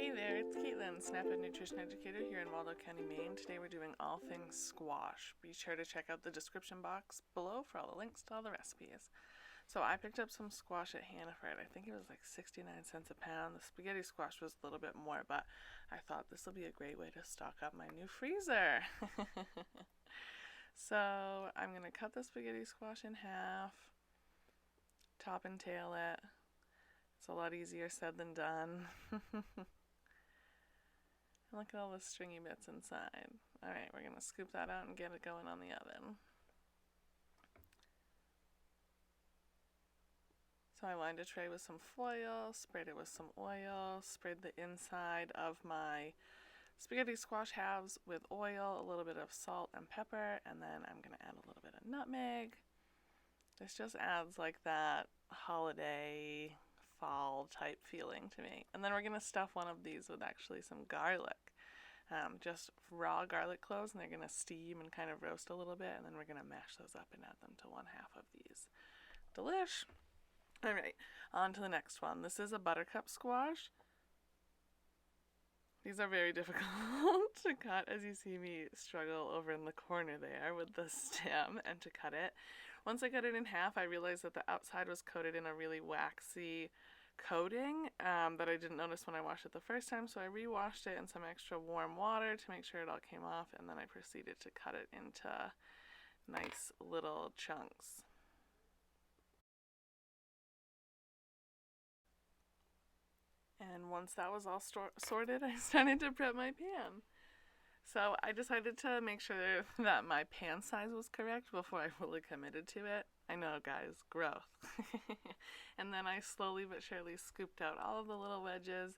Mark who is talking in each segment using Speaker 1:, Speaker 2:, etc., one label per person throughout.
Speaker 1: Hey there, it's Caitlin, Snap-Ed Nutrition Educator here in Waldo County, Maine. Today we're doing all things squash. Be sure to check out the description box below for all the links to all the recipes. So I picked up some squash at Hannaford. I think it was like 69 cents a pound. The spaghetti squash was a little bit more, but I thought this will be a great way to stock up my new freezer. So I'm going to cut the spaghetti squash in half, top and tail it. It's a lot easier said than done. Look at all the stringy bits inside. Alright, we're going to scoop that out and get it going on the oven. So I lined a tray with some foil, sprayed it with some oil, sprayed the inside of my spaghetti squash halves with oil, a little bit of salt and pepper, and then I'm going to add a little bit of nutmeg. This just adds like that holiday fall type feeling to me. And then we're going to stuff one of these with actually some garlic. Just raw garlic cloves, and they're going to steam and kind of roast a little bit, and then we're going to mash those up and add them to one half of these. Delish! Alright, on to the next one. This is a buttercup squash. These are very difficult to cut, as you see me struggle over in the corner there with the stem and to cut it. Once I cut it in half, I realized that the outside was coated in a really waxy coating that I didn't notice when I washed it the first time, so I re-washed it in some extra warm water to make sure it all came off, and then I proceeded to cut it into nice little chunks. And once that was all sorted, I started to prep my pan. So I decided to make sure that my pan size was correct before I fully committed to it. I know, guys, growth. And then I slowly but surely scooped out all of the little wedges.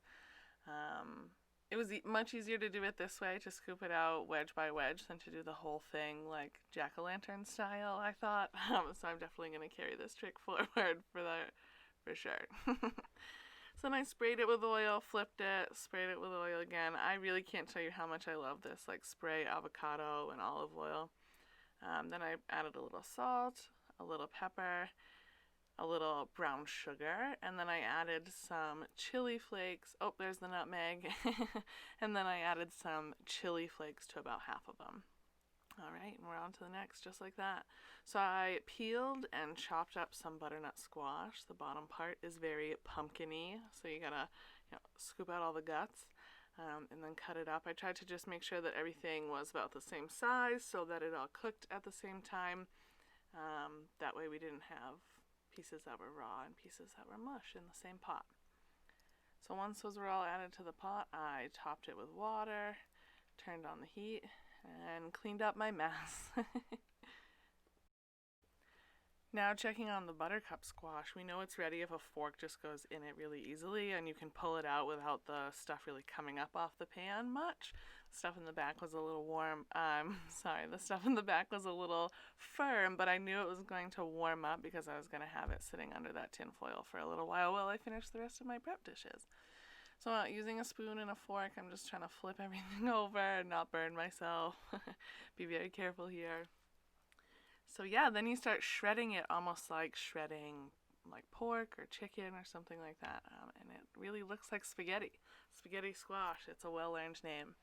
Speaker 1: It was much easier to do it this way, to scoop it out wedge by wedge, than to do the whole thing like jack-o'-lantern style, I thought. So I'm definitely going to carry this trick forward for sure. So then I sprayed it with oil, flipped it, sprayed it with oil again. I really can't tell you how much I love this, like spray avocado and olive oil. Then I added a little salt, a little pepper, a little brown sugar, and then I added some chili flakes. Oh, there's the nutmeg. And then I added some chili flakes to about half of them. Alright, and we're on to the next, just like that. So I peeled and chopped up some butternut squash. The bottom part is very pumpkin-y, so you gotta scoop out all the guts and then cut it up. I tried to just make sure that everything was about the same size so that it all cooked at the same time. That way we didn't have pieces that were raw and pieces that were mush in the same pot. So once those were all added to the pot, I topped it with water, turned on the heat, and cleaned up my mess. Now checking on the buttercup squash, we know it's ready if a fork just goes in it really easily and you can pull it out without the stuff really coming up off the pan much. The stuff in the back was a little the stuff in the back was a little firm, but I knew it was going to warm up because I was going to have it sitting under that tin foil for a little while I finished the rest of my prep dishes. So using a spoon and a fork, I'm just trying to flip everything over and not burn myself. Be very careful here. So yeah, then you start shredding it almost like shredding like pork or chicken or something like that. And it really looks like spaghetti. Spaghetti squash, it's a well-earned name.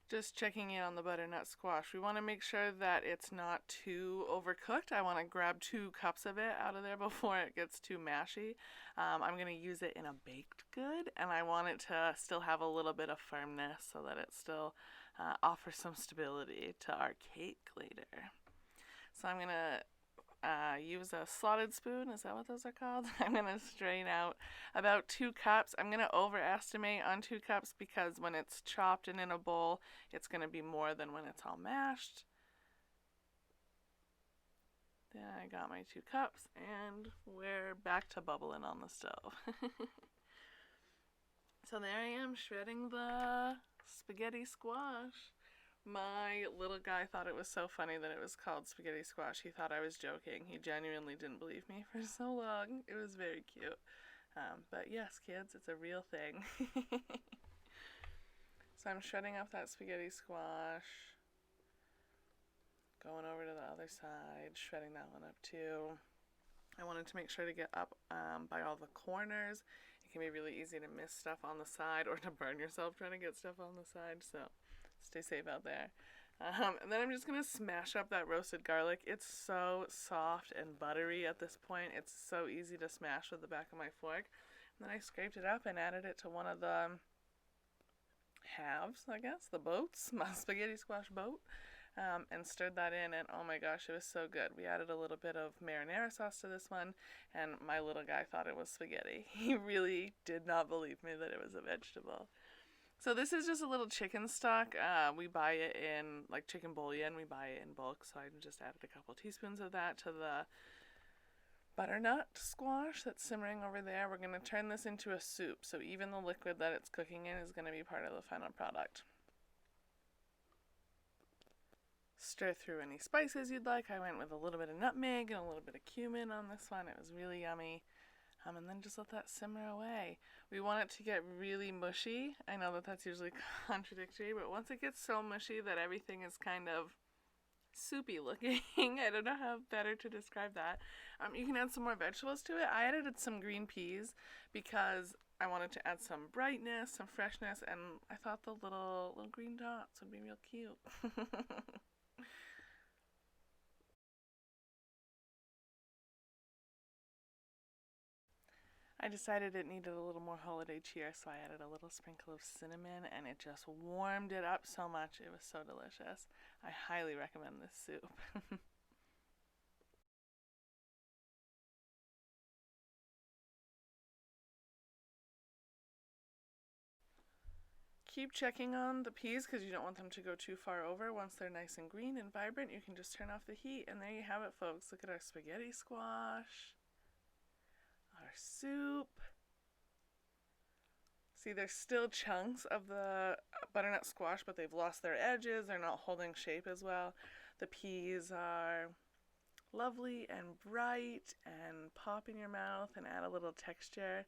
Speaker 1: Just checking in on the butternut squash. We want to make sure that it's not too overcooked. I want to grab 2 cups of it out of there before it gets too mashy. I'm going to use it in a baked good, and I want it to still have a little bit of firmness so that it still offers some stability to our cake later. So I'm going to use a slotted spoon. Is that what those are called? I'm going to strain out about 2 cups. I'm going to overestimate on 2 cups because when it's chopped and in a bowl, it's going to be more than when it's all mashed. Then I got my 2 cups and we're back to bubbling on the stove. So there I am shredding the spaghetti squash. My little guy thought it was so funny that it was called spaghetti squash. He thought I was joking. He genuinely didn't believe me for so long. It was very cute. But yes, kids, it's a real thing. So I'm shredding up that spaghetti squash. Going over to the other side, shredding that one up too. I wanted to make sure to get up by all the corners It can be really easy to miss stuff on the side or to burn yourself trying to get stuff on the side, so stay safe out there. And then I'm just going to smash up that roasted garlic. It's so soft and buttery at this point. It's so easy to smash with the back of my fork. And then I scraped it up and added it to one of the halves, I guess, the boats, my spaghetti squash boat, and stirred that in, and oh my gosh, it was so good. We added a little bit of marinara sauce to this one, and my little guy thought it was spaghetti. He really did not believe me that it was a vegetable. So this is just a little chicken stock. We buy it in, like chicken bouillon, we buy it in bulk, so I just added a couple teaspoons of that to the butternut squash that's simmering over there. We're going to turn this into a soup, so even the liquid that it's cooking in is going to be part of the final product. Stir through any spices you'd like. I went with a little bit of nutmeg and a little bit of cumin on this one. It was really yummy. And then just let that simmer away. We want it to get really mushy. I know that that's usually contradictory, but once it gets so mushy that everything is kind of soupy looking, I don't know how better to describe that. You can add some more vegetables to it. I added some green peas because I wanted to add some brightness, some freshness, and I thought the little green dots would be real cute. I decided it needed a little more holiday cheer, so I added a little sprinkle of cinnamon, and it just warmed it up so much. It was so delicious. I highly recommend this soup. Keep checking on the peas because you don't want them to go too far over. Once they're nice and green and vibrant, you can just turn off the heat, and there you have it, folks. Look at our spaghetti squash, our soup. See, there's still chunks of the butternut squash, but they've lost their edges. They're not holding shape as well. The peas are lovely and bright and pop in your mouth and add a little texture.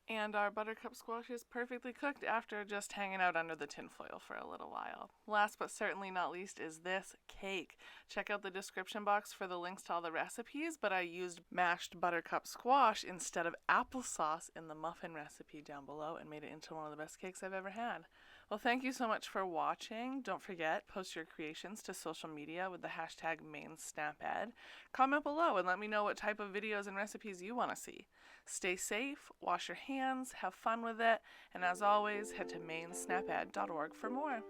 Speaker 1: And our buttercup squash is perfectly cooked after just hanging out under the tinfoil for a little while. Last but certainly not least is this cake. Check out the description box for the links to all the recipes, but I used mashed buttercup squash instead of applesauce in the muffin recipe down below and made it into one of the best cakes I've ever had. Well, thank you so much for watching. Don't forget, post your creations to social media with the hashtag MaineSnapEd. Comment below and let me know what type of videos and recipes you want to see. Stay safe, wash your hands, have fun with it, and as always, head to mainsnaped.org for more.